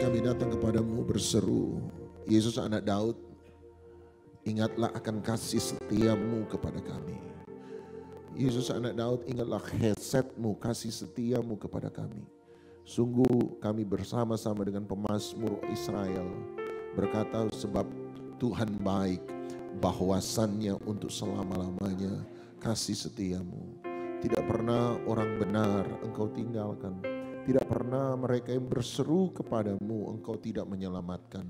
kami datang kepadamu berseru, Yesus anak Daud, ingatlah akan kasih setiamu kepada kami. Yesus anak Daud, ingatlah hesetmu, kasih setiamu kepada kami. Sungguh kami bersama-sama dengan pemazmur Israel berkata, sebab Tuhan baik, bahwasannya untuk selama-lamanya kasih setiamu. Tidak pernah orang benar engkau tinggalkan. Tidak pernah mereka yang berseru kepadamu engkau tidak menyelamatkan.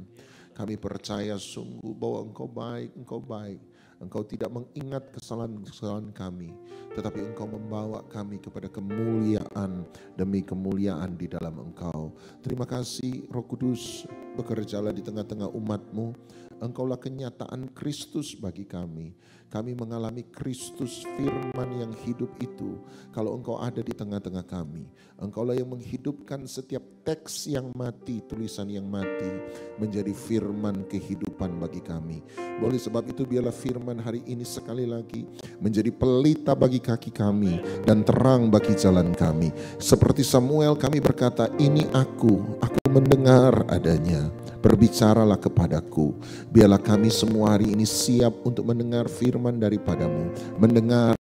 Kami percaya sungguh bahwa engkau baik, engkau baik. Engkau tidak mengingat kesalahan-kesalahan kami, tetapi engkau membawa kami kepada kemuliaan demi kemuliaan di dalam engkau. Terima kasih Roh Kudus, bekerjalah di tengah-tengah umatmu. Engkaulah kenyataan Kristus bagi kami. Kami mengalami Kristus firman yang hidup itu. Kalau engkau ada di tengah-tengah kami, engkaulah yang menghidupkan setiap teks yang mati, tulisan yang mati, menjadi firman kehidupan bagi kami. Oleh sebab itu biarlah firman hari ini sekali lagi menjadi pelita bagi kaki kami dan terang bagi jalan kami. Seperti Samuel kami berkata, ini aku mendengar adanya. Berbicaralah kepadaku. Biarlah kami semua hari ini siap untuk mendengar firman daripadamu, mendengar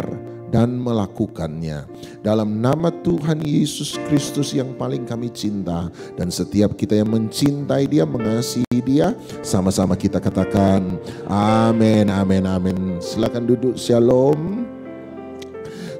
dan melakukannya. Dalam nama Tuhan Yesus Kristus yang paling kami cinta, dan setiap kita yang mencintai Dia, mengasihi Dia, sama-sama kita katakan amin, amin, amin. Silakan duduk, shalom.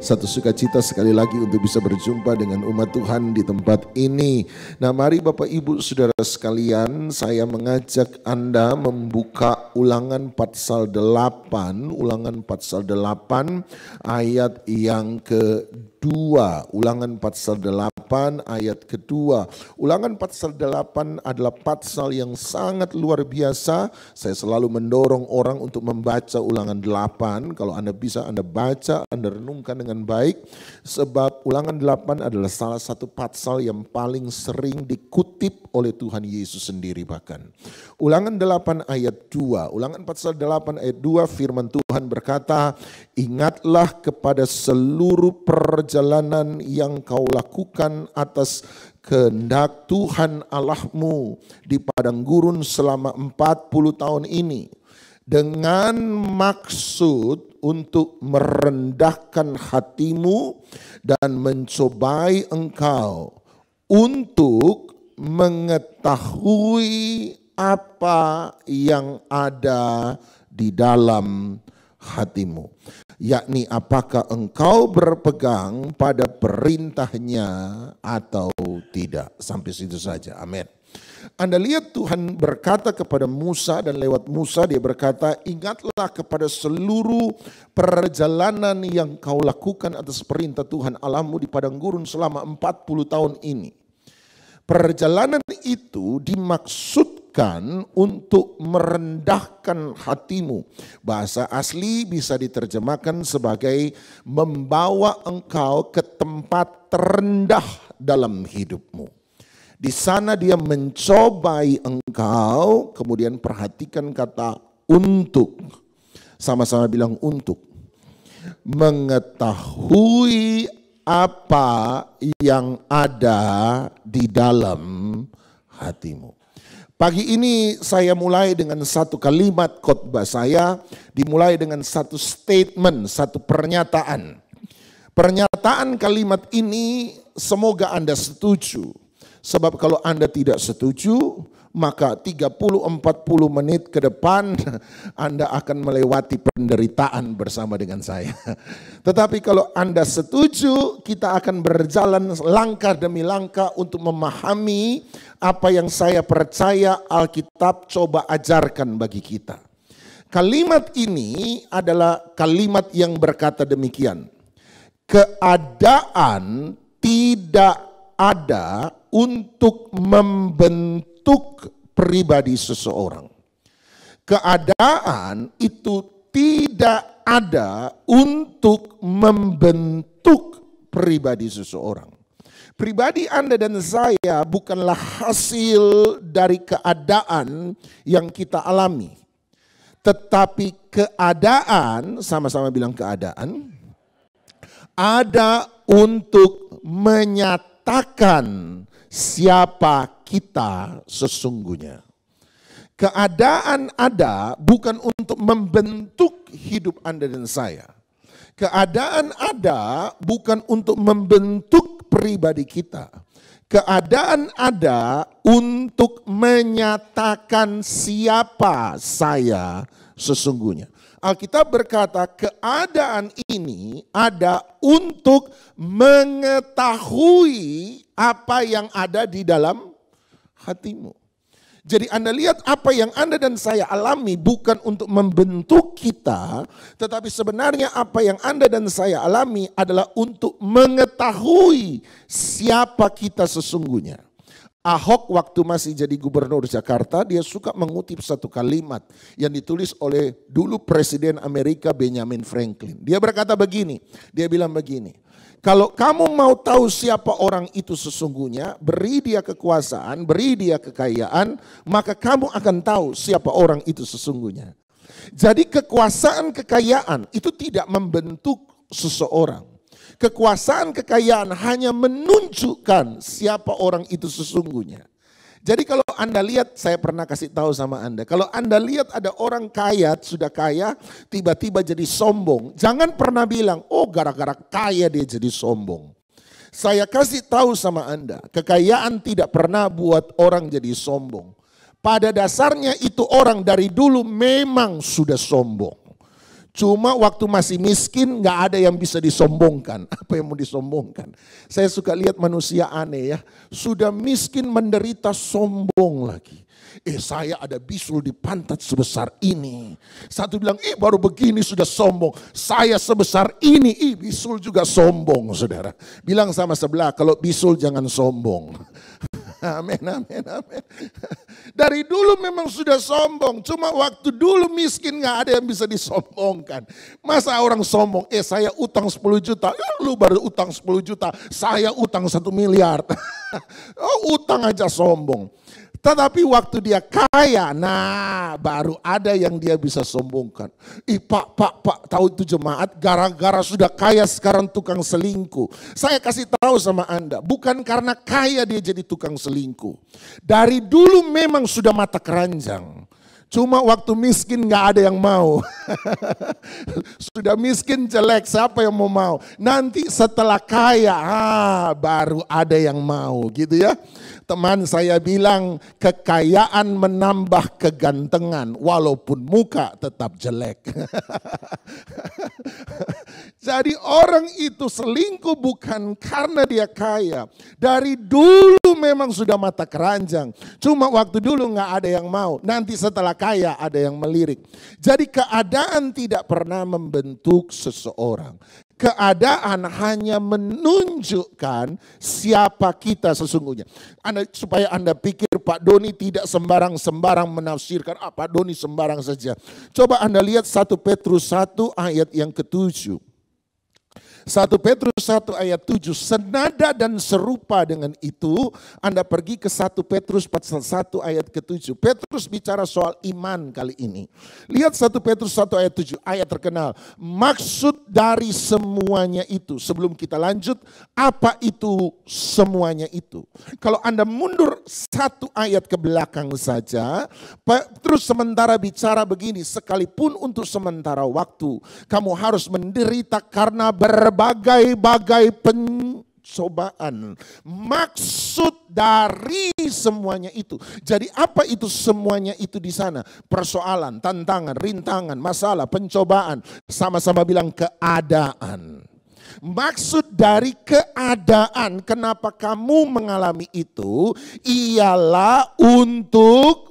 Satu sukacita sekali lagi untuk bisa berjumpa dengan umat Tuhan di tempat ini. Nah, mari Bapak Ibu Saudara sekalian, saya mengajak Anda membuka Ulangan pasal 8, Ulangan pasal 8 ayat yang kedua. Ulangan pasal 8 ayat kedua. Ulangan pasal 8 adalah pasal yang sangat luar biasa. Saya selalu mendorong orang untuk membaca Ulangan 8. Kalau Anda bisa, Anda baca, Anda renungkan dengan baik, sebab Ulangan 8 adalah salah satu pasal yang paling sering dikutip oleh Tuhan Yesus sendiri bahkan. Ulangan 8 ayat 2, Ulangan pasal 8 ayat 2 firman Tuhan berkata, ingatlah kepada seluruh perjalanan yang kau lakukan atas kehendak Tuhan Allahmu di padang gurun selama 40 tahun ini, dengan maksud untuk merendahkan hatimu dan mencobai engkau untuk mengetahui apa yang ada di dalam hatimu, yakni apakah engkau berpegang pada perintahnya atau tidak. Sampai situ saja, amin. Anda lihat Tuhan berkata kepada Musa, dan lewat Musa dia berkata, ingatlah kepada seluruh perjalanan yang kau lakukan atas perintah Tuhan Allahmu di padang gurun selama 40 tahun ini. Perjalanan itu dimaksudkan untuk merendahkan hatimu. Bahasa asli bisa diterjemahkan sebagai membawa engkau ke tempat terendah dalam hidupmu. Di sana dia mencobai engkau, kemudian perhatikan kata untuk. Sama-sama bilang untuk. Mengetahui apa yang ada di dalam hatimu. Pagi ini saya mulai dengan satu kalimat khotbah saya, dimulai dengan satu statement, satu pernyataan. Pernyataan kalimat ini semoga Anda setuju. Sebab kalau Anda tidak setuju, maka 30-40 menit ke depan Anda akan melewati penderitaan bersama dengan saya. Tetapi kalau Anda setuju, kita akan berjalan langkah demi langkah untuk memahami apa yang saya percaya Alkitab coba ajarkan bagi kita. Kalimat ini adalah kalimat yang berkata demikian. Keadaan tidak ada untuk membentuk pribadi seseorang. Keadaan itu tidak ada untuk membentuk pribadi seseorang. Pribadi Anda dan saya bukanlah hasil dari keadaan yang kita alami. Tetapi keadaan, sama-sama bilang keadaan, ada untuk menyatakan siapa kita sesungguhnya. Keadaan ada bukan untuk membentuk hidup Anda dan saya. Keadaan ada bukan untuk membentuk pribadi kita. Keadaan ada untuk menyatakan siapa saya sesungguhnya. Alkitab berkata keadaan ini ada untuk mengetahui apa yang ada di dalam hatimu. Jadi Anda lihat apa yang Anda dan saya alami bukan untuk membentuk kita, tetapi sebenarnya apa yang Anda dan saya alami adalah untuk mengetahui siapa kita sesungguhnya. Ahok waktu masih jadi gubernur Jakarta, dia suka mengutip satu kalimat yang ditulis oleh dulu Presiden Amerika Benjamin Franklin. Dia berkata begini, dia bilang begini. Kalau kamu mau tahu siapa orang itu sesungguhnya, beri dia kekuasaan, beri dia kekayaan, maka kamu akan tahu siapa orang itu sesungguhnya. Jadi kekuasaan kekayaan itu tidak membentuk seseorang. Kekuasaan kekayaan hanya menunjukkan siapa orang itu sesungguhnya. Jadi kalau Anda lihat, saya pernah kasih tahu sama Anda, kalau Anda lihat ada orang kaya, sudah kaya, tiba-tiba jadi sombong, jangan pernah bilang, oh gara-gara kaya dia jadi sombong. Saya kasih tahu sama Anda, kekayaan tidak pernah buat orang jadi sombong. Pada dasarnya itu orang dari dulu memang sudah sombong. Cuma waktu masih miskin gak ada yang bisa disombongkan. Apa yang mau disombongkan? Saya suka lihat manusia aneh ya. Sudah miskin menderita sombong lagi. Saya ada bisul di pantat sebesar ini. Satu bilang, baru begini sudah sombong. Saya sebesar ini, bisul juga sombong saudara. Bilang sama sebelah, kalau bisul jangan sombong. Amin, amin, amin. Dari dulu memang sudah sombong. Cuma waktu dulu miskin gak ada yang bisa disombongkan. Masa orang sombong, saya utang 10 juta. Lu baru utang 10 juta. Saya utang 1 miliar. Utang aja sombong. Tetapi waktu dia kaya, nah baru ada yang dia bisa sombongkan. Pak, tahu itu jemaat gara-gara sudah kaya sekarang tukang selingkuh. Saya kasih tahu sama Anda, bukan karena kaya dia jadi tukang selingkuh. Dari dulu memang sudah mata keranjang. Cuma waktu miskin gak ada yang mau. Sudah miskin jelek, siapa yang mau? Nanti setelah kaya, baru ada yang mau gitu ya. Teman saya bilang kekayaan menambah kegantengan walaupun muka tetap jelek. Jadi orang itu selingkuh bukan karena dia kaya. Dari dulu memang sudah mata keranjang. Cuma waktu dulu gak ada yang mau. Nanti setelah kaya ada yang melirik. Jadi keadaan tidak pernah membentuk seseorang. Keadaan hanya menunjukkan siapa kita sesungguhnya. Supaya Anda pikir Pak Doni tidak sembarang menafsirkan. Pak Doni sembarang saja. Coba Anda lihat 1 Petrus 1 ayat yang ke-7. 1 Petrus 1 ayat 7, senada dan serupa dengan itu, Anda pergi ke 1 Petrus 1 ayat ke-7. Petrus bicara soal iman kali ini. Lihat 1 Petrus 1 ayat 7, ayat terkenal. Maksud dari semuanya itu, sebelum kita lanjut, apa itu semuanya itu? Kalau Anda mundur 1 ayat ke belakang saja, Petrus sementara bicara begini, sekalipun untuk sementara waktu, kamu harus menderita karena berbagai-bagai pencobaan. Maksud dari semuanya itu. Jadi apa itu semuanya itu di sana? Persoalan, tantangan, rintangan, masalah, pencobaan. Sama-sama bilang keadaan. Maksud dari keadaan, kenapa kamu mengalami itu? Ialah untuk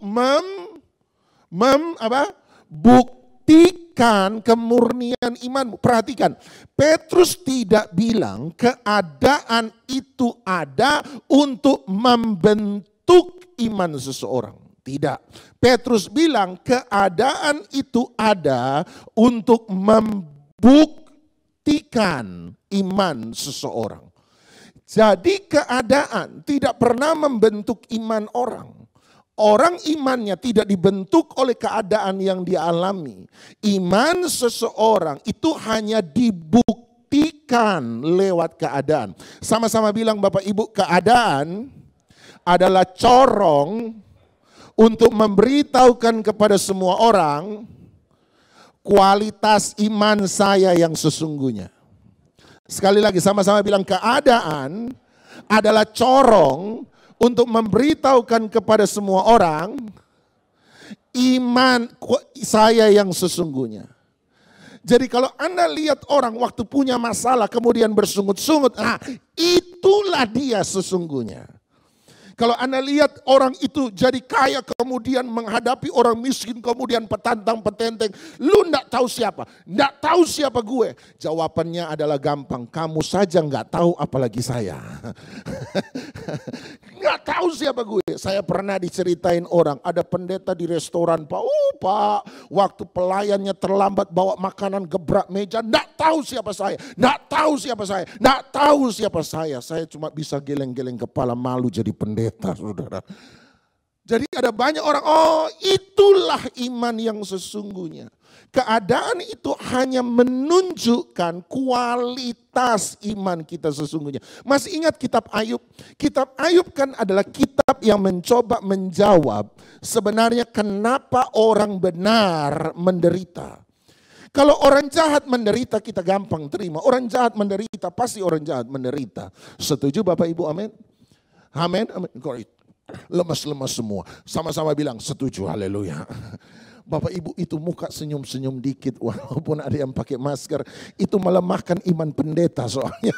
buktikan kemurnian imanmu. Perhatikan, Petrus tidak bilang keadaan itu ada untuk membentuk iman seseorang. Tidak. Petrus bilang keadaan itu ada untuk membuktikan iman seseorang. Jadi keadaan tidak pernah membentuk iman orang. Orang imannya tidak dibentuk oleh keadaan yang dia alami. Iman seseorang itu hanya dibuktikan lewat keadaan. Sama-sama bilang Bapak Ibu, keadaan adalah corong untuk memberitahukan kepada semua orang kualitas iman saya yang sesungguhnya. Sekali lagi sama-sama bilang, keadaan adalah corong untuk memberitahukan kepada semua orang iman saya yang sesungguhnya. Jadi kalau Anda lihat orang waktu punya masalah kemudian bersungut-sungut, itulah dia sesungguhnya. Kalau Anda lihat orang itu jadi kaya kemudian menghadapi orang miskin kemudian petantang petenteng, lu enggak tahu siapa, enggak tahu siapa gue. Jawabannya adalah gampang, kamu saja enggak tahu apalagi saya. Enggak tahu siapa gue. Saya pernah diceritain orang, ada pendeta di restoran, Pak, waktu pelayannya terlambat bawa makanan gebrak meja, enggak tahu siapa saya, enggak tahu siapa saya, enggak tahu siapa saya. Saya cuma bisa geleng-geleng kepala, malu jadi pendeta. Saudara. Jadi ada banyak orang, itulah iman yang sesungguhnya. Keadaan itu hanya menunjukkan kualitas iman kita sesungguhnya. Masih ingat kitab Ayub? Kitab Ayub kan adalah kitab yang mencoba menjawab sebenarnya kenapa orang benar menderita. Kalau orang jahat menderita kita gampang terima. Orang jahat menderita, pasti orang jahat menderita. Setuju Bapak Ibu, amin? Amin, amin. Lemas-lemas semua. Sama-sama bilang setuju, haleluya. Bapak Ibu itu muka senyum-senyum dikit walaupun ada yang pakai masker. Itu melemahkan iman pendeta soalnya.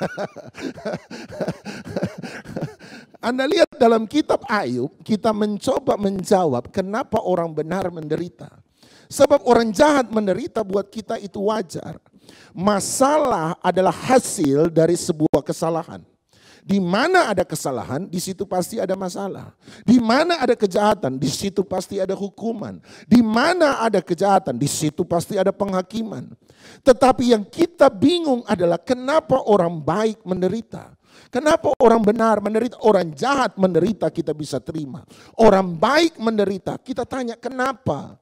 Anda lihat dalam kitab Ayub, kita mencoba menjawab kenapa orang benar menderita. Sebab orang jahat menderita buat kita itu wajar. Masalah adalah hasil dari sebuah kesalahan. Di mana ada kesalahan, di situ pasti ada masalah. Di mana ada kejahatan, di situ pasti ada hukuman. Di mana ada kejahatan, di situ pasti ada penghakiman. Tetapi yang kita bingung adalah kenapa orang baik menderita. Kenapa orang benar menderita, orang jahat menderita kita bisa terima. Orang baik menderita, kita tanya kenapa.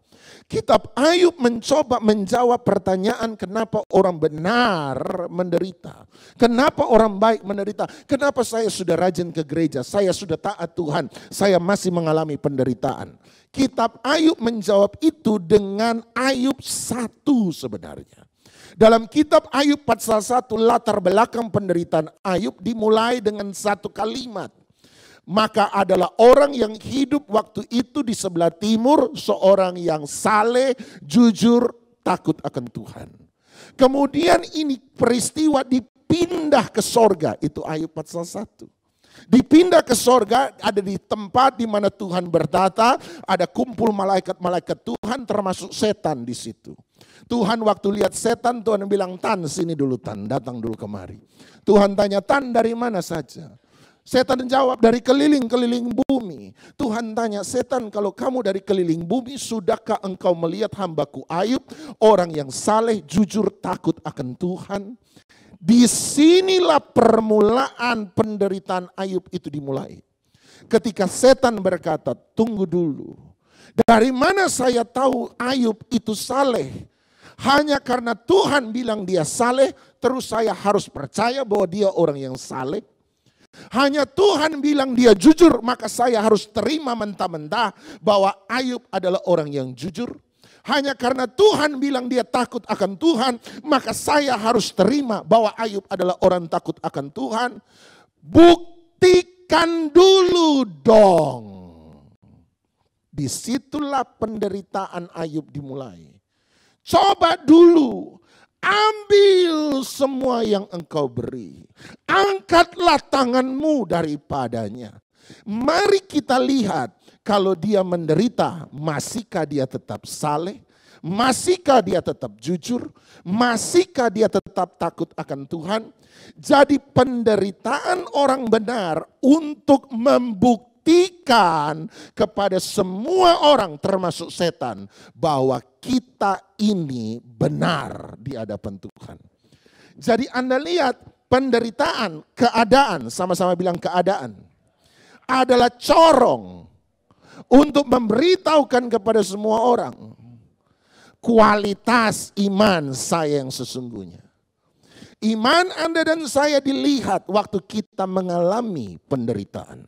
Kitab Ayub mencoba menjawab pertanyaan kenapa orang benar menderita. Kenapa orang baik menderita. Kenapa saya sudah rajin ke gereja, saya sudah taat Tuhan, saya masih mengalami penderitaan. Kitab Ayub menjawab itu dengan Ayub 1 sebenarnya. Dalam kitab Ayub pasal 1 latar belakang penderitaan Ayub dimulai dengan satu kalimat. Maka adalah orang yang hidup waktu itu di sebelah timur, seorang yang saleh, jujur, takut akan Tuhan. Kemudian ini peristiwa dipindah ke sorga, itu Ayub pasal 1. Dipindah ke sorga, ada di tempat di mana Tuhan bertata, ada kumpul malaikat-malaikat Tuhan termasuk setan di situ. Tuhan waktu lihat setan, Tuhan bilang, Tan sini dulu Tan, datang dulu kemari. Tuhan tanya, Tan dari mana saja? Setan jawab, dari keliling-keliling bumi. Tuhan tanya, setan kalau kamu dari keliling bumi, sudahkah engkau melihat hambaku Ayub, orang yang saleh, jujur, takut akan Tuhan? Disinilah permulaan penderitaan Ayub itu dimulai. Ketika setan berkata, tunggu dulu. Dari mana saya tahu Ayub itu saleh? Hanya karena Tuhan bilang dia saleh, terus saya harus percaya bahwa dia orang yang saleh? Hanya Tuhan bilang dia jujur, maka saya harus terima mentah-mentah bahwa Ayub adalah orang yang jujur. Hanya karena Tuhan bilang dia takut akan Tuhan, maka saya harus terima bahwa Ayub adalah orang takut akan Tuhan. Buktikan dulu dong. Disitulah penderitaan Ayub dimulai. Coba dulu. Ambil semua yang engkau beri. Angkatlah tanganmu daripadanya. Mari kita lihat kalau dia menderita, masihkah dia tetap saleh? Masihkah dia tetap jujur? Masihkah dia tetap takut akan Tuhan? Jadi penderitaan orang benar untuk membuktikan kepada semua orang termasuk setan bahwa kita ini benar di hadapan Tuhan. Jadi Anda lihat penderitaan, keadaan, sama-sama bilang keadaan, adalah corong untuk memberitahukan kepada semua orang kualitas iman saya yang sesungguhnya. Iman Anda dan saya dilihat waktu kita mengalami penderitaan.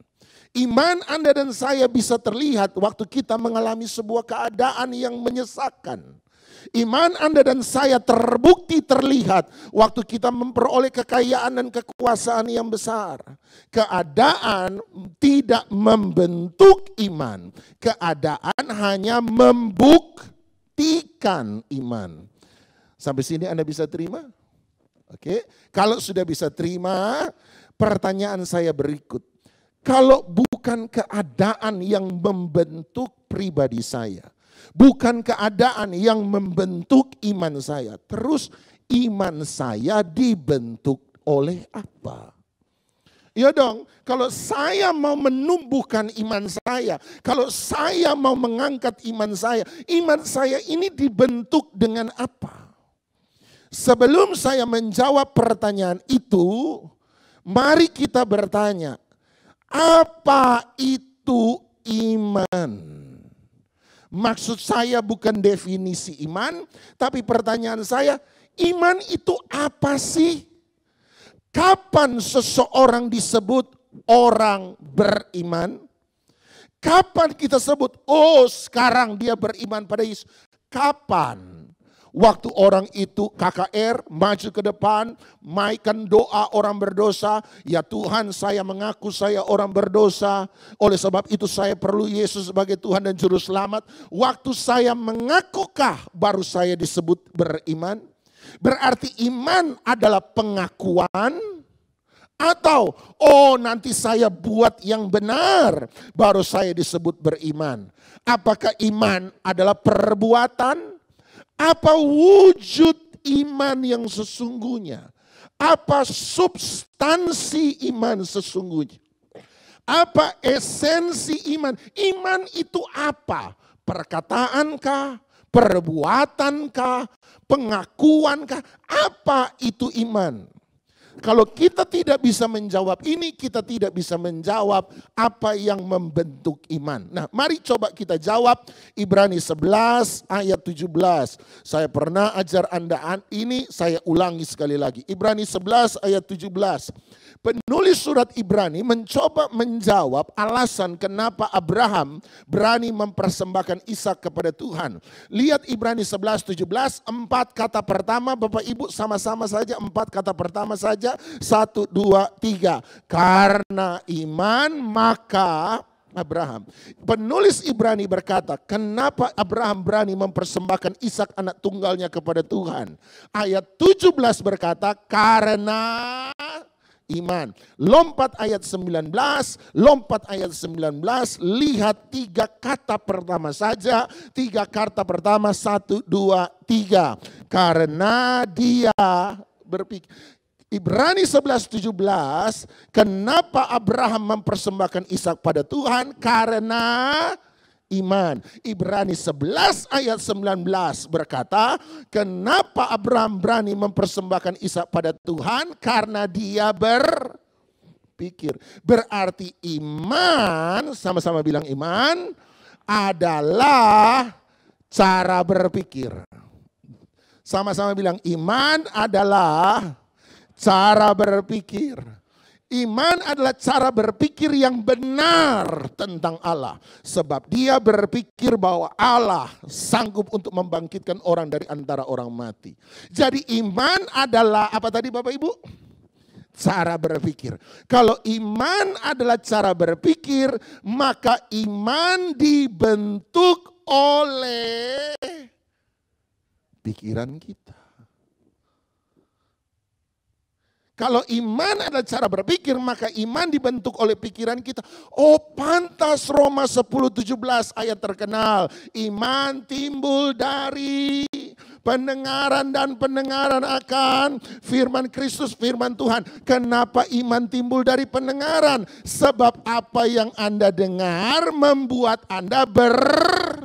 Iman Anda dan saya bisa terlihat waktu kita mengalami sebuah keadaan yang menyesakan. Iman Anda dan saya terbukti terlihat waktu kita memperoleh kekayaan dan kekuasaan yang besar. Keadaan tidak membentuk iman. Keadaan hanya membuktikan iman. Sampai sini Anda bisa terima? Oke. Kalau sudah bisa terima, pertanyaan saya berikut. Kalau bukan keadaan yang membentuk pribadi saya, bukan keadaan yang membentuk iman saya, terus iman saya dibentuk oleh apa? Ya dong, kalau saya mau menumbuhkan iman saya, kalau saya mau mengangkat iman saya ini dibentuk dengan apa? Sebelum saya menjawab pertanyaan itu, mari kita bertanya, apa itu iman? Maksud saya bukan definisi iman, tapi pertanyaan saya, iman itu apa sih? Kapan seseorang disebut orang beriman? Kapan kita sebut, oh sekarang dia beriman pada Yesus? Kapan? Waktu orang itu KKR maju ke depan, mainkan doa orang berdosa. Ya Tuhan, saya mengaku saya orang berdosa. Oleh sebab itu saya perlu Yesus sebagai Tuhan dan Juru Selamat. Waktu saya mengakukah baru saya disebut beriman? Berarti iman adalah pengakuan. Atau, oh nanti saya buat yang benar, baru saya disebut beriman. Apakah iman adalah perbuatan? Apa wujud iman yang sesungguhnya? Apa substansi iman sesungguhnya? Apa esensi iman? Iman itu apa? Perkataankah? Perbuatankah? Pengakuankah? Apa itu iman? Kalau kita tidak bisa menjawab ini, kita tidak bisa menjawab apa yang membentuk iman. Nah, mari coba kita jawab Ibrani 11 ayat 17. Saya pernah ajar Anda ini, saya ulangi sekali lagi. Ibrani 11 ayat 17. Penulis surat Ibrani mencoba menjawab alasan kenapa Abraham berani mempersembahkan Ishak kepada Tuhan. Lihat Ibrani 11:17, 4 kata pertama, Bapak Ibu sama-sama saja 4 kata pertama saja. 1, 2, 3. Karena iman maka Abraham. Penulis Ibrani berkata, kenapa Abraham berani mempersembahkan Ishak anak tunggalnya kepada Tuhan? Ayat 17 berkata, karena iman. Lompat ayat 19, lihat 3 kata pertama saja. 3 kata pertama, 1, 2, 3. Karena dia berpikir. Ibrani 11:17, kenapa Abraham mempersembahkan Ishak pada Tuhan? Karena iman. Ibrani 11 ayat 19 berkata, kenapa Abraham berani mempersembahkan Ishak pada Tuhan? Karena dia berpikir. Berarti iman, sama-sama bilang iman, adalah cara berpikir. Sama-sama bilang iman adalah cara berpikir. Iman adalah cara berpikir yang benar tentang Allah. Sebab dia berpikir bahwa Allah sanggup untuk membangkitkan orang dari antara orang mati. Jadi iman adalah apa tadi Bapak Ibu? Cara berpikir. Kalau iman adalah cara berpikir, maka iman dibentuk oleh pikiran kita. Kalau iman adalah cara berpikir, maka iman dibentuk oleh pikiran kita. Oh pantas Roma 10:17 ayat terkenal. Iman timbul dari pendengaran dan pendengaran akan firman Kristus, firman Tuhan. Kenapa iman timbul dari pendengaran? Sebab apa yang Anda dengar membuat Anda berpikir.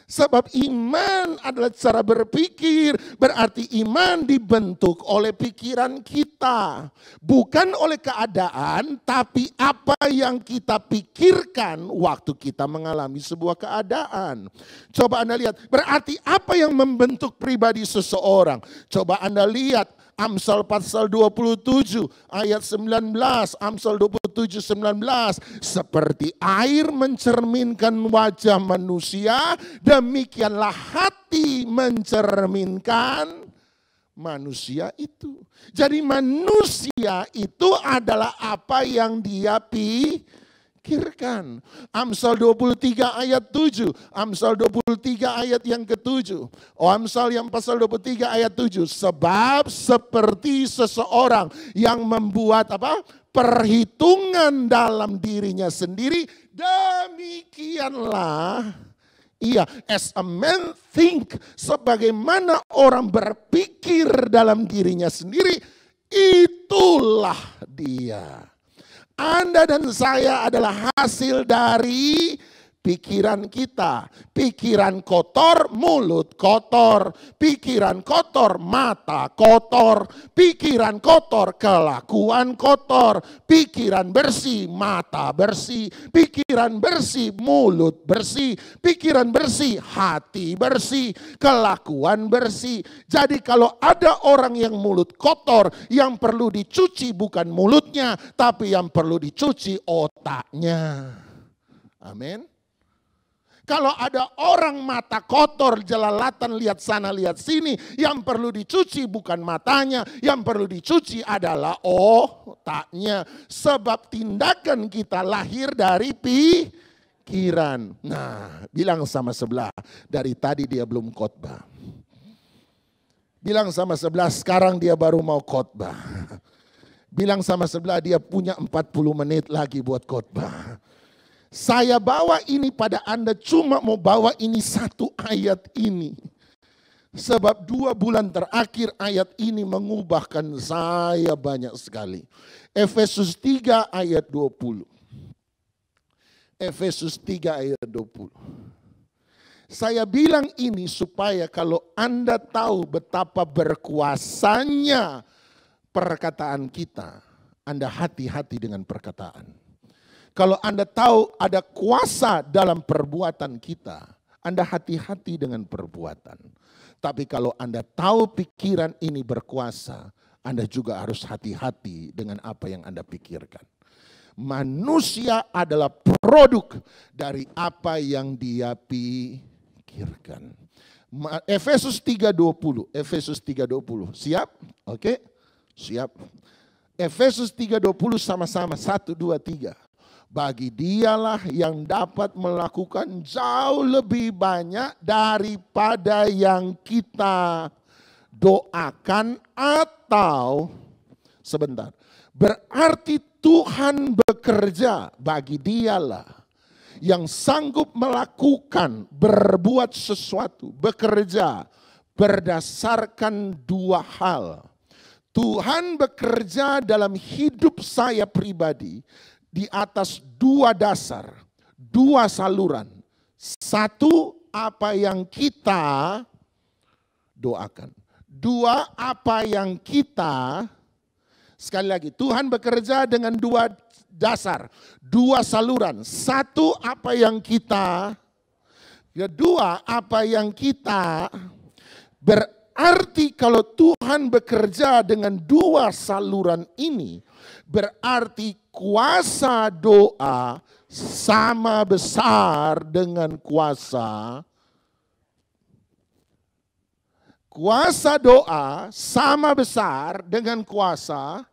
Sebab iman adalah cara berpikir, berarti iman dibentuk oleh pikiran kita. Bukan oleh keadaan, tapi apa yang kita pikirkan waktu kita mengalami sebuah keadaan. Coba Anda lihat, berarti apa yang membentuk pribadi seseorang? Coba Anda lihat, Amsal pasal 27 ayat 19, Amsal 27 19, seperti air mencerminkan wajah manusia, demikianlah hati mencerminkan manusia itu. Jadi manusia itu adalah apa yang dia pikirkan. Amsal 23 ayat 7. Amsal 23 ayat yang ke-7. Amsal yang pasal 23 ayat 7. Sebab seperti seseorang yang membuat apa? Perhitungan dalam dirinya sendiri, demikianlah as a man think, sebagaimana orang berpikir dalam dirinya sendiri, itulah dia. Anda dan saya adalah hasil dari pikiran kita. Pikiran kotor, mulut kotor. Pikiran kotor, mata kotor. Pikiran kotor, kelakuan kotor. Pikiran bersih, mata bersih. Pikiran bersih, mulut bersih. Pikiran bersih, hati bersih. Kelakuan bersih. Jadi kalau ada orang yang mulut kotor, yang perlu dicuci bukan mulutnya, tapi yang perlu dicuci otaknya. Amin. Kalau ada orang mata kotor, jelalatan, lihat sana, lihat sini, yang perlu dicuci bukan matanya, yang perlu dicuci adalah otaknya. Sebab tindakan kita lahir dari pikiran. Nah, bilang sama sebelah, dari tadi dia belum khotbah. Bilang sama sebelah, sekarang dia baru mau khotbah. Bilang sama sebelah, dia punya 40 menit lagi buat khotbah. Saya bawa ini pada Anda cuma mau bawa ini satu ayat ini. Sebab 2 bulan terakhir ayat ini mengubahkan saya banyak sekali. Efesus 3 ayat 20. Efesus 3 ayat 20. Saya bilang ini supaya kalau Anda tahu betapa berkuasanya perkataan kita, Anda hati-hati dengan perkataan. Kalau Anda tahu ada kuasa dalam perbuatan kita, Anda hati-hati dengan perbuatan. Tapi kalau Anda tahu pikiran ini berkuasa, Anda juga harus hati-hati dengan apa yang Anda pikirkan. Manusia adalah produk dari apa yang dia pikirkan. Efesus 3:20. Efesus 3:20. Siap? Oke? Siap. Efesus 3:20 sama-sama. 1, 2, 3. Bagi dialah yang dapat melakukan jauh lebih banyak daripada yang kita doakan atau sebentar. Berarti Tuhan bekerja, bagi dialah yang sanggup melakukan, berbuat sesuatu, bekerja berdasarkan 2 hal. Tuhan bekerja dalam hidup saya pribadi di atas 2 dasar, 2 saluran. 1, apa yang kita doakan. 2, apa yang kita, sekali lagi, Tuhan bekerja dengan 2 dasar, 2 saluran. 1, apa yang kita, 2, apa yang kita. Berarti kalau Tuhan bekerja dengan 2 saluran ini, berarti kuasa doa sama besar dengan kuasa doa sama besar dengan kuasa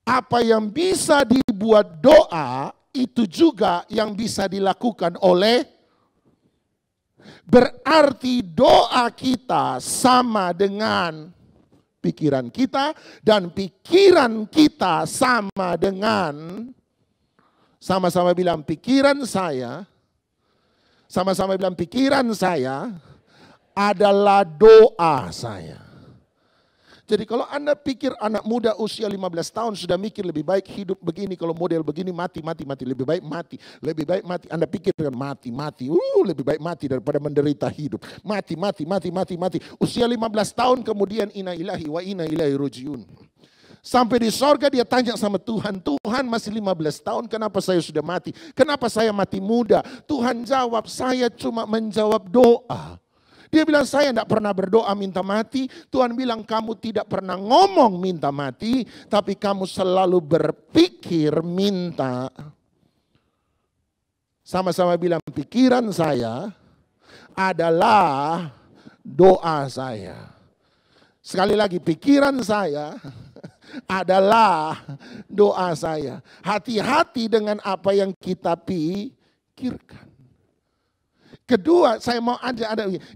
apa yang bisa dibuat doa itu juga yang bisa dilakukan oleh. Berarti doa kita sama dengan pikiran kita, dan pikiran kita sama dengan, sama-sama bilang pikiran saya, sama-sama bilang pikiran saya adalah doa saya. Jadi kalau Anda pikir anak muda usia 15 tahun sudah mikir lebih baik hidup begini, kalau model begini mati, lebih baik mati, lebih baik mati. Anda pikirkan mati, lebih baik mati daripada menderita hidup. Mati. Usia 15 tahun kemudian inna ilahi wa inna ilaihi rajiun. Sampai di sorga dia tanya sama Tuhan, Tuhan masih 15 tahun kenapa saya sudah mati? Kenapa saya mati muda? Tuhan jawab, saya cuma menjawab doa. Dia bilang, saya tidak pernah berdoa minta mati. Tuhan bilang, kamu tidak pernah ngomong minta mati, tapi kamu selalu berpikir minta. Sama-sama bilang, pikiran saya adalah doa saya. Sekali lagi, pikiran saya adalah doa saya. Hati-hati dengan apa yang kita pikirkan. Kedua, saya mau ada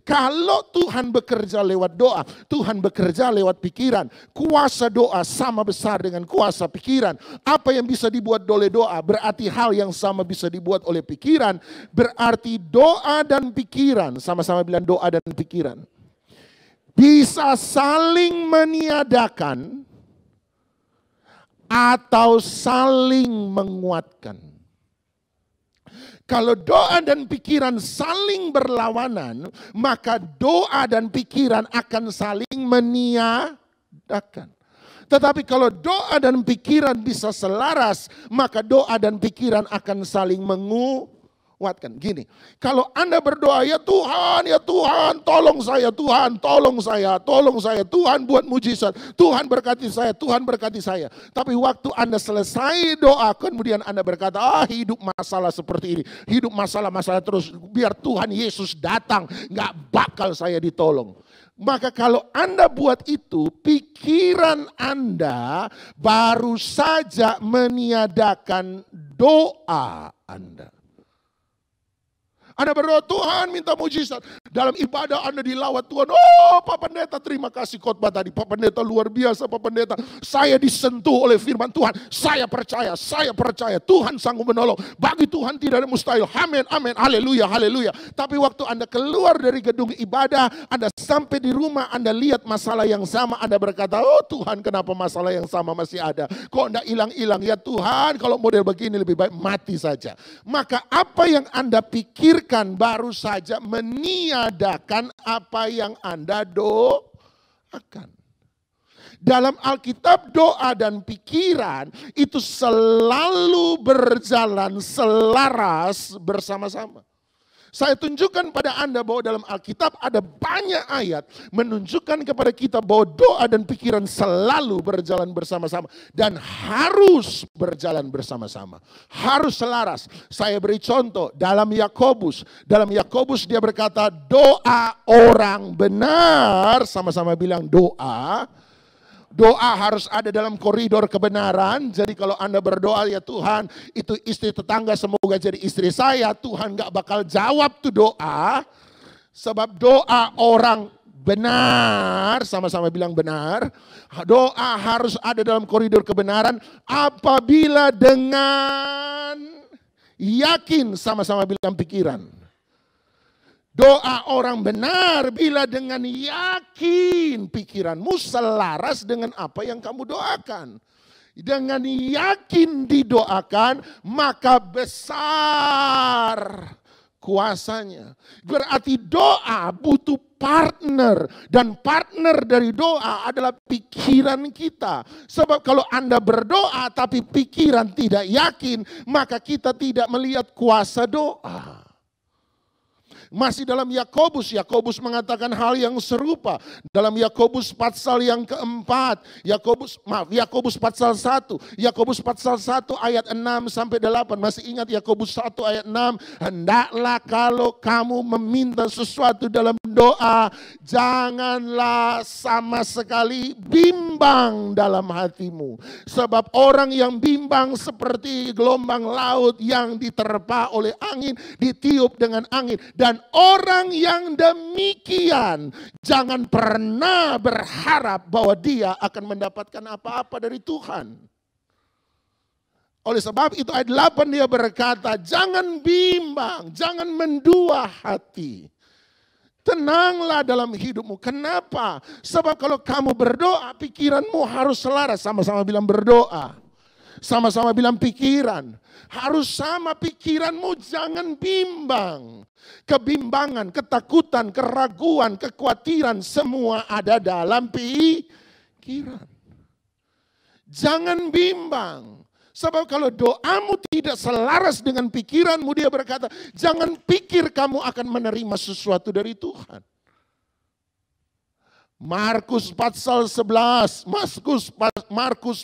kalau Tuhan bekerja lewat doa, Tuhan bekerja lewat pikiran. Kuasa doa sama besar dengan kuasa pikiran. Apa yang bisa dibuat oleh doa berarti hal yang sama bisa dibuat oleh pikiran. Berarti doa dan pikiran, sama-sama bilang doa dan pikiran, bisa saling meniadakan atau saling menguatkan. Kalau doa dan pikiran saling berlawanan, maka doa dan pikiran akan saling meniadakan. Tetapi kalau doa dan pikiran bisa selaras, maka doa dan pikiran akan saling menguatkan. Gini, kalau Anda berdoa, ya Tuhan, tolong saya, Tuhan, tolong saya, Tuhan buat mujizat, Tuhan berkati saya, Tuhan berkati saya. Tapi waktu Anda selesai doa, kemudian Anda berkata, hidup masalah seperti ini, hidup masalah-masalah terus, biar Tuhan Yesus datang, gak bakal saya ditolong. Maka kalau Anda buat itu, pikiran Anda baru saja meniadakan doa Anda. Anda berdoa, Tuhan minta mujizat. Dalam ibadah Anda dilawat Tuhan. Oh Pak Pendeta, terima kasih khotbah tadi. Pak Pendeta luar biasa Pak Pendeta. Saya disentuh oleh firman Tuhan. Saya percaya Tuhan sanggup menolong. Bagi Tuhan tidak ada mustahil. Amin, amin, haleluya, haleluya. Tapi waktu Anda keluar dari gedung ibadah, Anda sampai di rumah, Anda lihat masalah yang sama. Anda berkata, oh Tuhan kenapa masalah yang sama masih ada. Kok enggak hilang-hilang. Ya Tuhan kalau model begini lebih baik mati saja. Maka apa yang Anda pikirkan baru saja meniadakan apa yang Anda doakan. Dalam Alkitab doa dan pikiran itu selalu berjalan selaras bersama-sama. Saya tunjukkan pada Anda bahwa dalam Alkitab ada banyak ayat menunjukkan kepada kita bahwa doa dan pikiran selalu berjalan bersama-sama. Dan harus berjalan bersama-sama. Harus selaras. Saya beri contoh dalam Yakobus. Dalam Yakobus dia berkata doa orang benar. Sama-sama bilang doa. Doa harus ada dalam koridor kebenaran. Jadi kalau Anda berdoa, ya Tuhan itu istri tetangga semoga jadi istri saya. Tuhan gak bakal jawab tuh doa. Sebab doa orang benar, sama-sama bilang benar. Doa harus ada dalam koridor kebenaran. Apabila dengan yakin, sama-sama bilang pikiran. Doa orang benar bila dengan yakin pikiranmu selaras dengan apa yang kamu doakan. Dengan yakin didoakan maka besar kuasanya. Berarti doa butuh partner. Dan partner dari doa adalah pikiran kita. Sebab kalau Anda berdoa tapi pikiran tidak yakin, maka kita tidak melihat kuasa doa. Masih dalam Yakobus, Yakobus mengatakan hal yang serupa. Dalam Yakobus pasal yang keempat, Yakobus pasal 1, Yakobus pasal 1 ayat 6 sampai 8. Masih ingat Yakobus 1 ayat 6? Hendaklah kalau kamu meminta sesuatu dalam doa, janganlah sama sekali bimbang dalam hatimu. Sebab orang yang bimbang seperti gelombang laut yang diterpa oleh angin, ditiup dengan angin. Dan orang yang demikian jangan pernah berharap bahwa dia akan mendapatkan apa-apa dari Tuhan. Oleh sebab itu ayat 8 dia berkata, jangan bimbang, jangan mendua hati. Tenanglah dalam hidupmu. Kenapa? Sebab kalau kamu berdoa, pikiranmu harus selaras. Sama-sama bilang berdoa. Sama-sama bilang pikiran. Harus sama pikiranmu, jangan bimbang. Kebimbangan, ketakutan, keraguan, kekhawatiran semua ada dalam pikiran. Jangan bimbang. Sebab kalau doamu tidak selaras dengan pikiranmu, dia berkata, jangan pikir kamu akan menerima sesuatu dari Tuhan. Markus pasal 11, Markus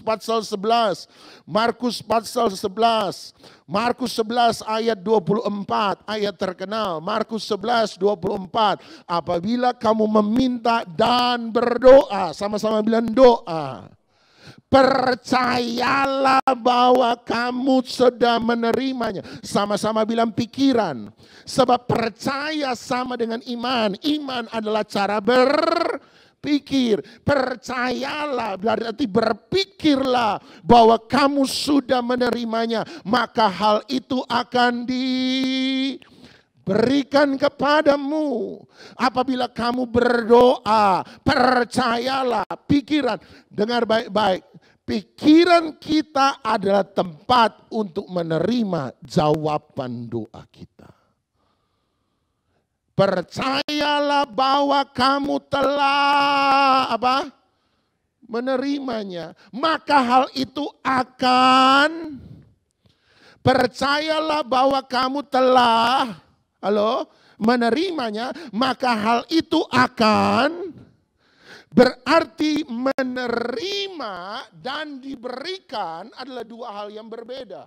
pasal 11, Markus pasal 11, Markus 11 ayat 24, ayat terkenal, Markus 11, 24. Apabila kamu meminta dan berdoa, sama-sama bilang doa. Percayalah bahwa kamu sudah menerimanya. Sama-sama bilang pikiran. Sebab percaya sama dengan iman. Iman adalah cara berpikir. Percayalah berarti berpikirlah bahwa kamu sudah menerimanya. Maka hal itu akan diberikan kepadamu. Apabila kamu berdoa, percayalah, pikiran. Dengar baik-baik. Pikiran kita adalah tempat untuk menerima jawaban doa kita. Percayalah bahwa kamu telah menerimanya. Maka hal itu akan, percayalah bahwa kamu telah menerimanya, maka hal itu akan, berarti menerima dan diberikan adalah dua hal yang berbeda.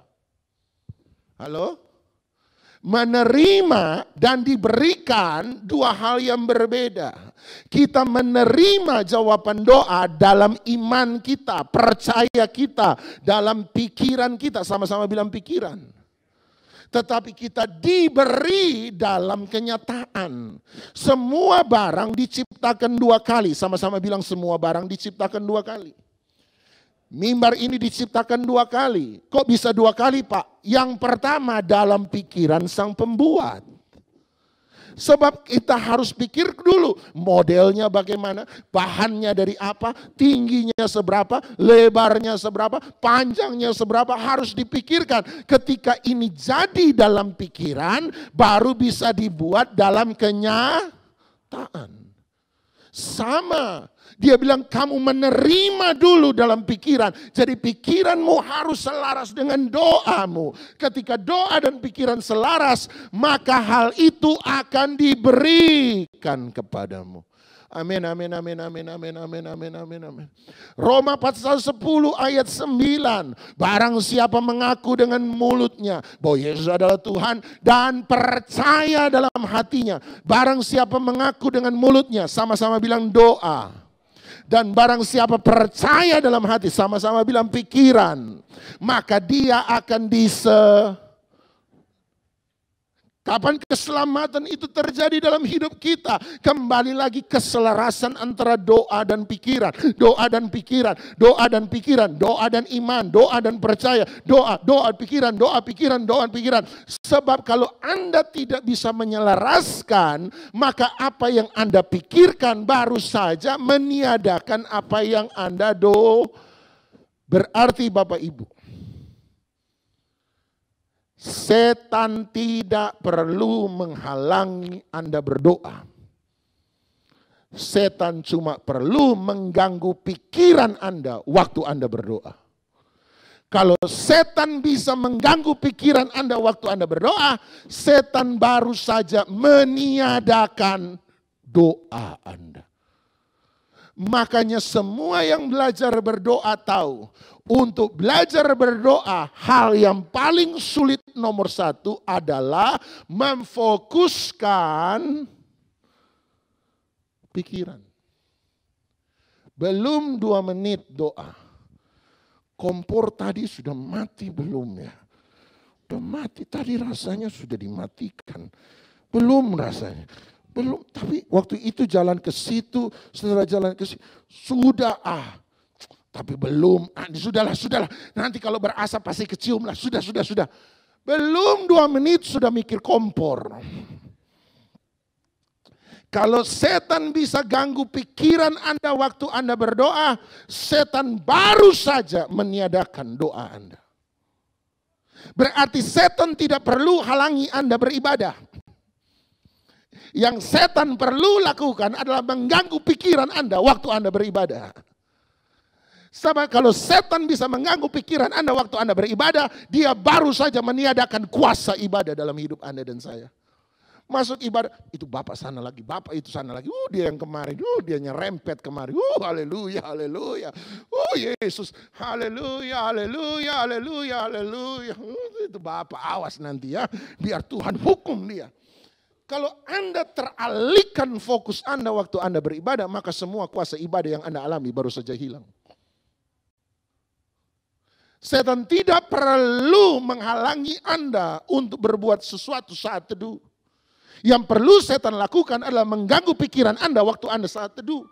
Menerima dan diberikan dua hal yang berbeda. Kita menerima jawaban doa dalam iman kita, percaya kita, dalam pikiran kita, sama-sama bilang pikiran. Tetapi kita diberi dalam kenyataan. Semua barang diciptakan dua kali. Sama-sama bilang semua barang diciptakan dua kali. Mimbar ini diciptakan dua kali. Kok bisa dua kali, Pak? Yang pertama dalam pikiran sang pembuat. Sebab kita harus pikir dulu modelnya bagaimana, bahannya dari apa, tingginya seberapa, lebarnya seberapa, panjangnya seberapa, harus dipikirkan. Ketika ini jadi dalam pikiran, baru bisa dibuat dalam kenyataan. Sama. Dia bilang kamu menerima dulu dalam pikiran. Jadi pikiranmu harus selaras dengan doamu. Ketika doa dan pikiran selaras, maka hal itu akan diberikan kepadamu. Amin, amin, amin, amin, amin, amin, amin, amin, amin. Roma pasal 10 ayat 9. Barang siapa mengaku dengan mulutnya bahwa Yesus adalah Tuhan dan percaya dalam hatinya. Barang siapa mengaku dengan mulutnya, sama-sama bilang doa. Dan barang siapa percaya dalam hati, sama-sama bilang pikiran, maka dia akan Kapan keselamatan itu terjadi dalam hidup kita? Kembali lagi keselarasan antara doa dan pikiran. Doa dan pikiran, doa dan pikiran, doa dan iman, doa dan percaya. Doa, pikiran, doa, pikiran, doa, pikiran. Sebab kalau Anda tidak bisa menyelaraskan, maka apa yang Anda pikirkan baru saja meniadakan apa yang Anda Berarti Bapak Ibu, setan tidak perlu menghalangi Anda berdoa. Setan cuma perlu mengganggu pikiran Anda waktu Anda berdoa. Kalau setan bisa mengganggu pikiran Anda waktu Anda berdoa, setan baru saja meniadakan doa Anda. Makanya semua yang belajar berdoa tahu, untuk belajar berdoa hal yang paling sulit nomor satu adalah memfokuskan pikiran. Belum 2 menit doa, kompor tadi sudah mati belum ya? Sudah mati tadi, rasanya sudah dimatikan. Belum rasanya. Belum, tapi waktu itu jalan ke situ, setelah jalan ke situ, sudah tapi belum, sudahlah, nanti kalau berasap pasti kecium lah, sudah. Belum 2 menit sudah mikir kompor. Kalau setan bisa ganggu pikiran Anda waktu Anda berdoa, setan baru saja meniadakan doa Anda. Berarti setan tidak perlu halangi Anda beribadah. Yang setan perlu lakukan adalah mengganggu pikiran Anda waktu Anda beribadah. Sama kalau setan bisa mengganggu pikiran Anda waktu Anda beribadah, dia baru saja meniadakan kuasa ibadah dalam hidup Anda dan saya. Masuk ibadah, itu bapak sana lagi, bapak itu sana lagi. Dia yang kemarin, dia nyerempet kemarin. Haleluya, haleluya. Yesus, haleluya, haleluya, haleluya, haleluya. Itu bapak, awas nanti ya, biar Tuhan hukum dia. Kalau Anda teralihkan fokus Anda waktu Anda beribadah, maka semua kuasa ibadah yang Anda alami baru saja hilang. Setan tidak perlu menghalangi Anda untuk berbuat sesuatu saat teduh. Yang perlu setan lakukan adalah mengganggu pikiran Anda waktu Anda saat teduh.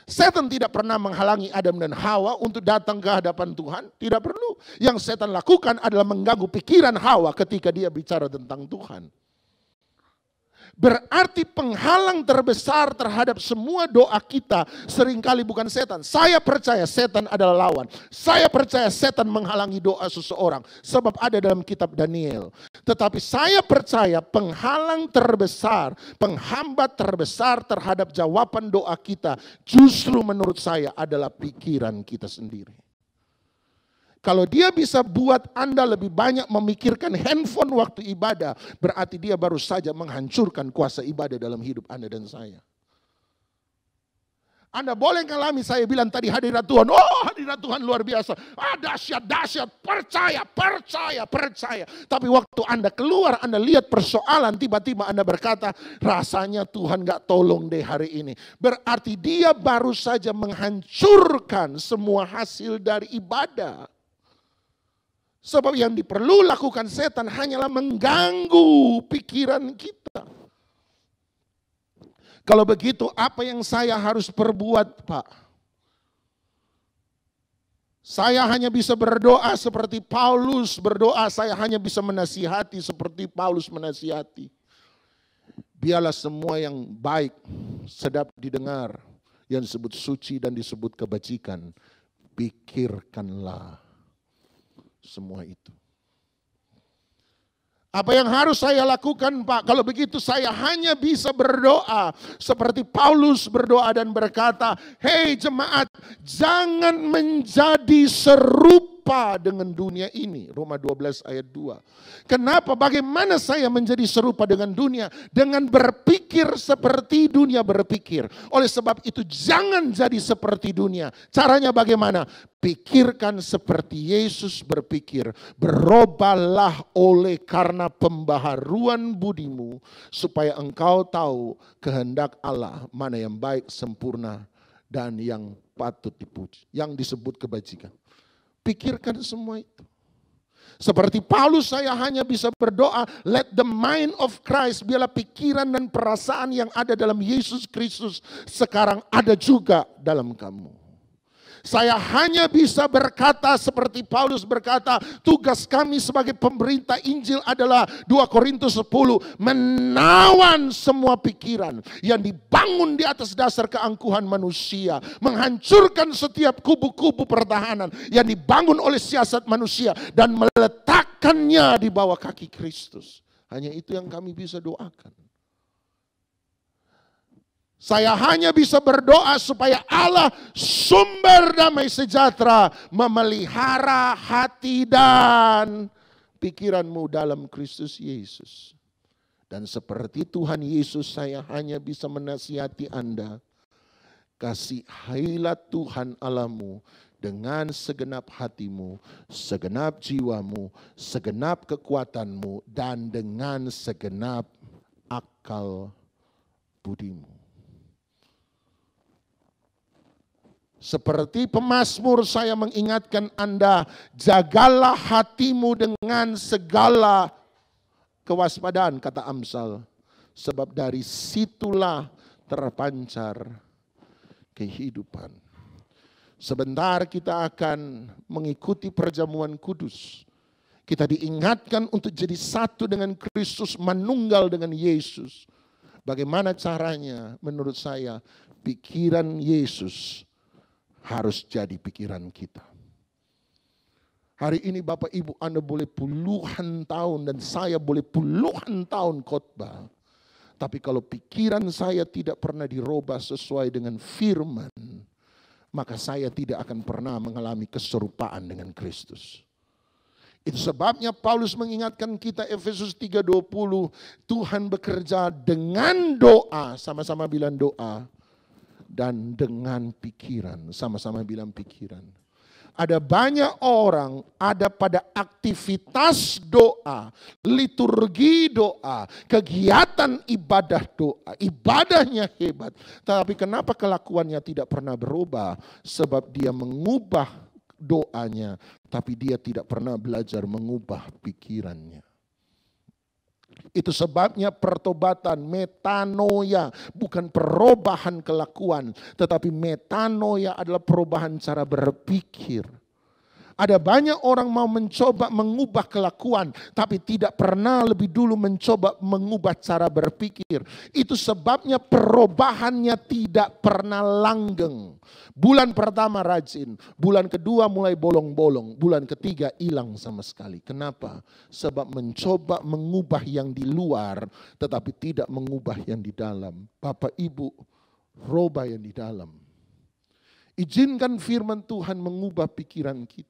Setan tidak pernah menghalangi Adam dan Hawa untuk datang ke hadapan Tuhan. Tidak perlu. Yang setan lakukan adalah mengganggu pikiran Hawa ketika dia bicara tentang Tuhan. Berarti penghalang terbesar terhadap semua doa kita seringkali bukan setan. Saya percaya setan adalah lawan. Saya percaya setan menghalangi doa seseorang. Sebab ada dalam kitab Daniel. Tetapi saya percaya penghalang terbesar, penghambat terbesar terhadap jawaban doa kita justru menurut saya adalah pikiran kita sendiri. Kalau dia bisa buat Anda lebih banyak memikirkan handphone waktu ibadah, berarti dia baru saja menghancurkan kuasa ibadah dalam hidup Anda dan saya. Anda boleh ngalami, saya bilang tadi hadirat Tuhan, hadirat Tuhan luar biasa. Dahsyat, dahsyat, percaya, percaya, percaya. Tapi waktu Anda keluar, Anda lihat persoalan, tiba-tiba Anda berkata, rasanya Tuhan gak tolong deh hari ini. Berarti dia baru saja menghancurkan semua hasil dari ibadah. Sebab yang diperlu lakukan setan hanyalah mengganggu pikiran kita. Kalau begitu apa yang saya harus perbuat, Pak? Saya hanya bisa berdoa seperti Paulus berdoa. Saya hanya bisa menasihati seperti Paulus menasihati. Biarlah semua yang baik, sedap didengar, yang disebut suci dan disebut kebajikan, pikirkanlah semua itu. Apa yang harus saya lakukan, Pak? Kalau begitu saya hanya bisa berdoa seperti Paulus berdoa dan berkata, "Hei jemaat, jangan menjadi serupa dengan dunia ini." Roma 12 ayat 2. Kenapa? Bagaimana saya menjadi serupa dengan dunia? Dengan berpikir seperti dunia berpikir. Oleh sebab itu jangan jadi seperti dunia. Caranya bagaimana? Pikirkan seperti Yesus berpikir. Berubahlah oleh karena pembaharuan budimu, supaya engkau tahu kehendak Allah mana yang baik, sempurna, dan yang patut dipuji. Yang disebut kebajikan. Pikirkan semua itu. Seperti Paulus saya hanya bisa berdoa, let the mind of Christ, biarlah pikiran dan perasaan yang ada dalam Yesus Kristus sekarang ada juga dalam kamu. Saya hanya bisa berkata seperti Paulus berkata, tugas kami sebagai pemberita Injil adalah 2 Korintus 10, menawan semua pikiran yang dibangun di atas dasar keangkuhan manusia, menghancurkan setiap kubu-kubu pertahanan yang dibangun oleh siasat manusia dan meletakkannya di bawah kaki Kristus. Hanya itu yang kami bisa doakan. Saya hanya bisa berdoa supaya Allah sumber damai sejahtera memelihara hati dan pikiranmu dalam Kristus Yesus. Dan seperti Tuhan Yesus saya hanya bisa menasihati Anda. Kasihilah Tuhan Allahmu dengan segenap hatimu, segenap jiwamu, segenap kekuatanmu, dan dengan segenap akal budimu. Seperti pemazmur saya mengingatkan Anda, jagalah hatimu dengan segala kewaspadaan, kata Amsal. Sebab dari situlah terpancar kehidupan. Sebentar kita akan mengikuti perjamuan kudus. Kita diingatkan untuk jadi satu dengan Kristus, manunggal dengan Yesus. Bagaimana caranya? Menurut saya, pikiran Yesus harus jadi pikiran kita. Hari ini Bapak Ibu Anda boleh puluhan tahun dan saya boleh puluhan tahun khotbah. Tapi kalau pikiran saya tidak pernah dirubah sesuai dengan firman, maka saya tidak akan pernah mengalami keserupaan dengan Kristus. Itu sebabnya Paulus mengingatkan kita Efesus 3:20, Tuhan bekerja dengan doa, sama-sama bilang doa, dan dengan pikiran, sama-sama bilang pikiran. Ada banyak orang ada pada aktivitas doa, liturgi doa, kegiatan ibadah doa, ibadahnya hebat. Tapi kenapa kelakuannya tidak pernah berubah? Sebab dia mengubah doanya, tapi dia tidak pernah belajar mengubah pikirannya. Itu sebabnya pertobatan, metanoia, bukan perubahan kelakuan, tetapi metanoia adalah perubahan cara berpikir. Ada banyak orang mau mencoba mengubah kelakuan, tapi tidak pernah lebih dulu mencoba mengubah cara berpikir. Itu sebabnya perubahannya tidak pernah langgeng. Bulan pertama rajin, bulan kedua mulai bolong-bolong, bulan ketiga hilang sama sekali. Kenapa? Sebab mencoba mengubah yang di luar, tetapi tidak mengubah yang di dalam. Bapak Ibu, rubah yang di dalam. Izinkan firman Tuhan mengubah pikiran kita.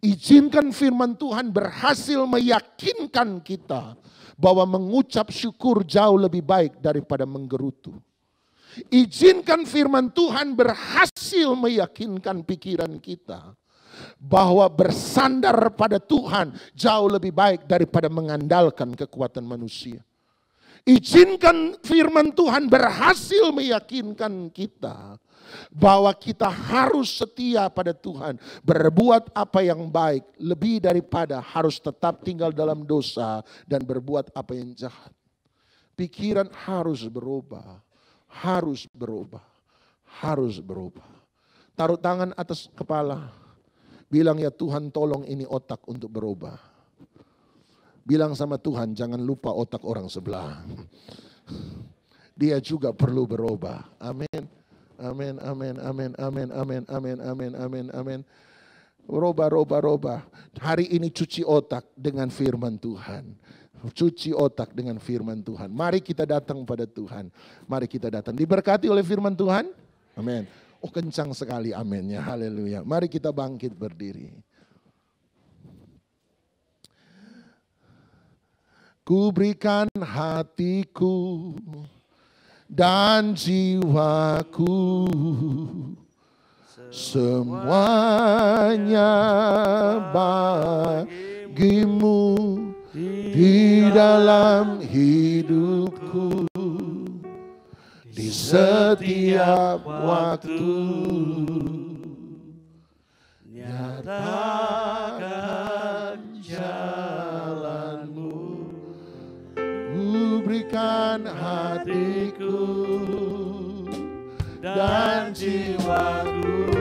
Izinkan firman Tuhan berhasil meyakinkan kita bahwa mengucap syukur jauh lebih baik daripada menggerutu. Izinkan firman Tuhan berhasil meyakinkan pikiran kita bahwa bersandar pada Tuhan jauh lebih baik daripada mengandalkan kekuatan manusia. Izinkan firman Tuhan berhasil meyakinkan kita bahwa kita harus setia pada Tuhan, berbuat apa yang baik lebih daripada harus tetap tinggal dalam dosa dan berbuat apa yang jahat. Pikiran harus berubah, harus berubah, harus berubah. Taruh tangan atas kepala, bilang ya Tuhan tolong ini otak untuk berubah. Bilang sama Tuhan jangan lupa otak orang sebelah. Dia juga perlu berubah. Amin. Amin, amin, amin, amin, amin, amin, amin, amin, amin. Robah. Hari ini cuci otak dengan firman Tuhan. Cuci otak dengan firman Tuhan. Mari kita datang pada Tuhan. Mari kita datang. Diberkati oleh firman Tuhan. Amin. Oh kencang sekali aminnya. Haleluya. Mari kita bangkit berdiri. Ku berikan hatiku dan jiwaku, semuanya bagimu di dalam hidupku, di setiap waktu. Nyatakan jalanmu, ku berikan hatiku dan jiwaku,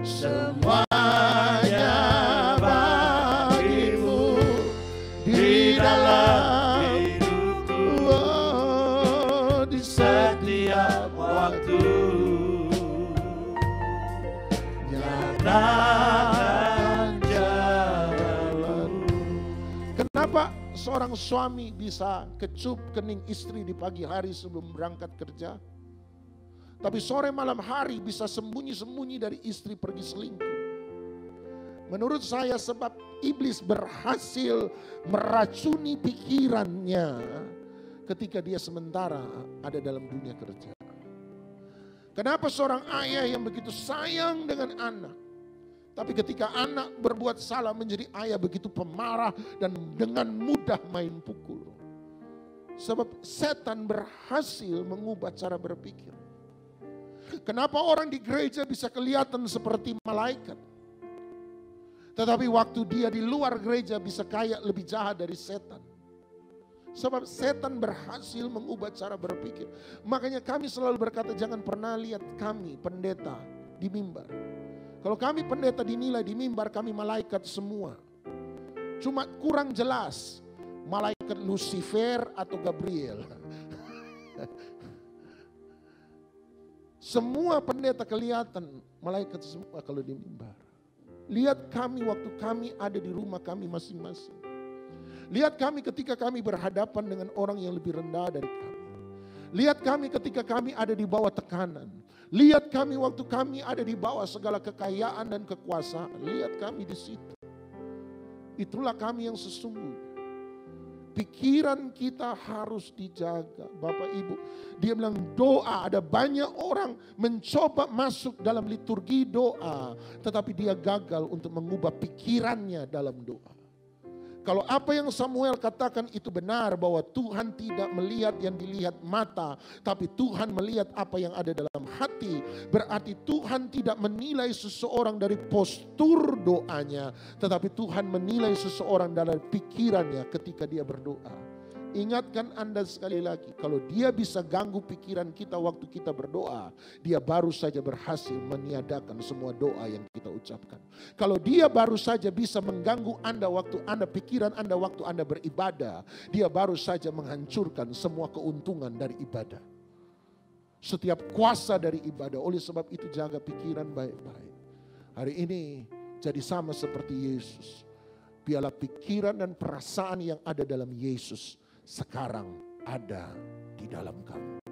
semuanya bagimu di dalam hidupku, di setiap waktu. Nyatakan jalanmu. Kenapa seorang suami bisa kecup kening istri di pagi hari sebelum berangkat kerja, tapi sore malam hari bisa sembunyi-sembunyi dari istri pergi selingkuh? Menurut saya sebab iblis berhasil meracuni pikirannya ketika dia sementara ada dalam dunia kerja. Kenapa seorang ayah yang begitu sayang dengan anak, tapi ketika anak berbuat salah menjadi ayah begitu pemarah dan dengan mudah main pukul? Sebab setan berhasil mengubah cara berpikir. Kenapa orang di gereja bisa kelihatan seperti malaikat, tetapi waktu dia di luar gereja bisa kayak lebih jahat dari setan? Sebab setan berhasil mengubah cara berpikir. Makanya kami selalu berkata jangan pernah lihat kami pendeta di mimbar. Kalau kami pendeta dinilai di mimbar kami malaikat semua. Cuma kurang jelas malaikat Lucifer atau Gabriel. Semua pendeta kelihatan malaikat semua kalau di mimbar. Lihat kami waktu kami ada di rumah kami masing-masing. Lihat kami ketika kami berhadapan dengan orang yang lebih rendah dari kami. Lihat kami ketika kami ada di bawah tekanan. Lihat kami waktu kami ada di bawah segala kekayaan dan kekuasaan. Lihat kami di situ. Itulah kami yang sesungguhnya. Pikiran kita harus dijaga. Bapak Ibu, dia bilang doa. Ada banyak orang mencoba masuk dalam liturgi doa, tetapi dia gagal untuk mengubah pikirannya dalam doa. Kalau apa yang Samuel katakan itu benar, bahwa Tuhan tidak melihat yang dilihat mata, tapi Tuhan melihat apa yang ada dalam hati. Berarti Tuhan tidak menilai seseorang dari postur doanya, tetapi Tuhan menilai seseorang dari pikirannya ketika dia berdoa. Ingatkan Anda sekali lagi, kalau dia bisa ganggu pikiran kita waktu kita berdoa, dia baru saja berhasil meniadakan semua doa yang kita ucapkan. Kalau dia baru saja bisa mengganggu Anda waktu Anda, pikiran Anda waktu Anda beribadah, dia baru saja menghancurkan semua keuntungan dari ibadah. Setiap kuasa dari ibadah. Oleh sebab itu jaga pikiran baik-baik. Hari ini jadi sama seperti Yesus. Biarlah pikiran dan perasaan yang ada dalam Yesus sekarang ada di dalam kamu.